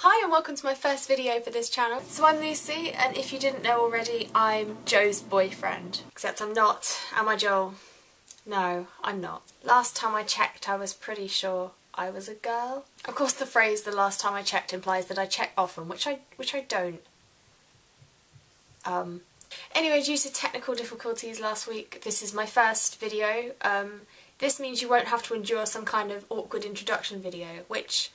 Hi and welcome to my first video for this channel. So I'm Lucy, and if you didn't know already, I'm Joe's boyfriend. Except I'm not. Am I, Joel? No, I'm not. Last time I checked, I was pretty sure I was a girl. Of course the phrase "the last time I checked" implies that I check often, which I don't. Anyway, due to technical difficulties last week, this is my first video. This means you won't have to endure some kind of awkward introduction video, which...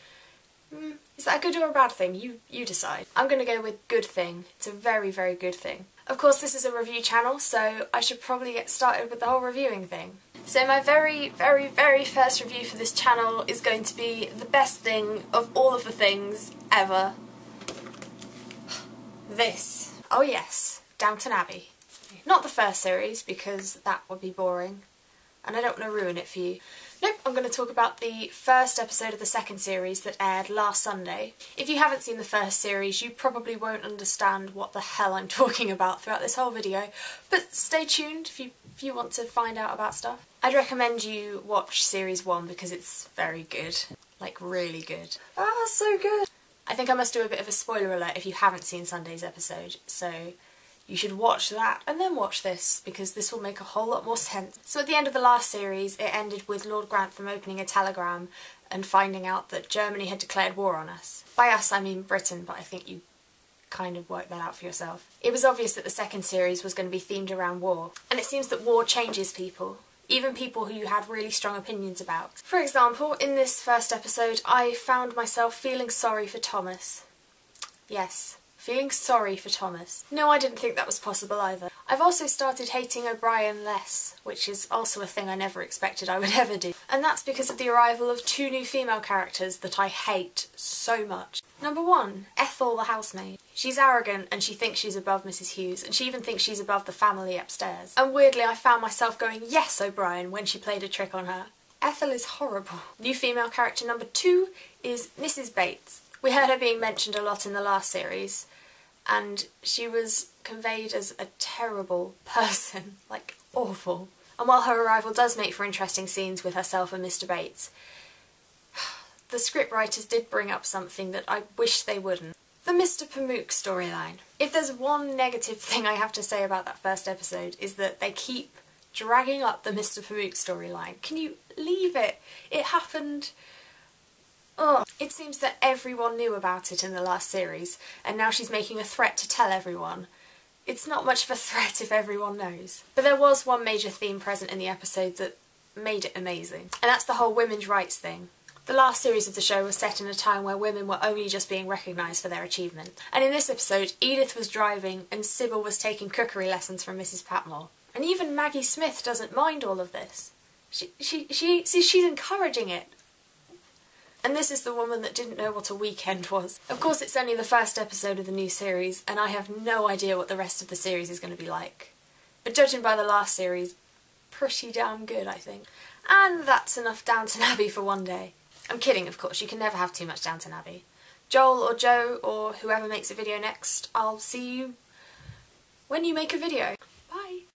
is that a good or a bad thing? You decide. I'm going to go with good thing. It's a very, very good thing. Of course, this is a review channel, so I should probably get started with the whole reviewing thing. So my very, very, very first review for this channel is going to be the best thing of all of the things ever. This. Oh yes, Downton Abbey. Not the first series, because that would be boring, and I don't want to ruin it for you. Nope, I'm going to talk about the first episode of the second series that aired last Sunday. If you haven't seen the first series, you probably won't understand what the hell I'm talking about throughout this whole video, but stay tuned if you want to find out about stuff. I'd recommend you watch series 1 because it's very good. Like, really good. Ah, so good! I think I must do a bit of a spoiler alert if you haven't seen Sunday's episode, so... you should watch that and then watch this, because this will make a whole lot more sense. So at the end of the last series, it ended with Lord Grantham opening a telegram and finding out that Germany had declared war on us. By us, I mean Britain, but I think you kind of worked that out for yourself. It was obvious that the second series was going to be themed around war, and it seems that war changes people, even people who you had really strong opinions about. For example, in this first episode, I found myself feeling sorry for Thomas. Yes. Feeling sorry for Thomas. No, I didn't think that was possible either. I've also started hating O'Brien less, which is also a thing I never expected I would ever do. And that's because of the arrival of 2 new female characters that I hate so much. Number 1, Ethel the housemaid. She's arrogant and she thinks she's above Mrs. Hughes, and she even thinks she's above the family upstairs. And weirdly I found myself going, yes, O'Brien, when she played a trick on her. Ethel is horrible. New female character number 2 is Mrs. Bates. We heard her being mentioned a lot in the last series, and she was conveyed as a terrible person, like awful. And while her arrival does make for interesting scenes with herself and Mr. Bates, the scriptwriters did bring up something that I wish they wouldn't. The Mr. Pamuk storyline. If there's one negative thing I have to say about that first episode, is that they keep dragging up the Mr. Pamuk storyline. Can you leave it? It happened... Ugh. It seems that everyone knew about it in the last series, and now she's making a threat to tell everyone. It's not much of a threat if everyone knows. But there was one major theme present in the episode that made it amazing, and that's the whole women's rights thing. The last series of the show was set in a time where women were only just being recognised for their achievement. And in this episode, Edith was driving and Sybil was taking cookery lessons from Mrs. Patmore. And even Maggie Smith doesn't mind all of this. She's encouraging it. And this is the woman that didn't know what a weekend was. Of course, it's only the first episode of the new series, and I have no idea what the rest of the series is going to be like. But judging by the last series, pretty damn good, I think. And that's enough Downton Abbey for one day. I'm kidding, of course, you can never have too much Downton Abbey. Joel or Joe or whoever makes a video next, I'll see you when you make a video.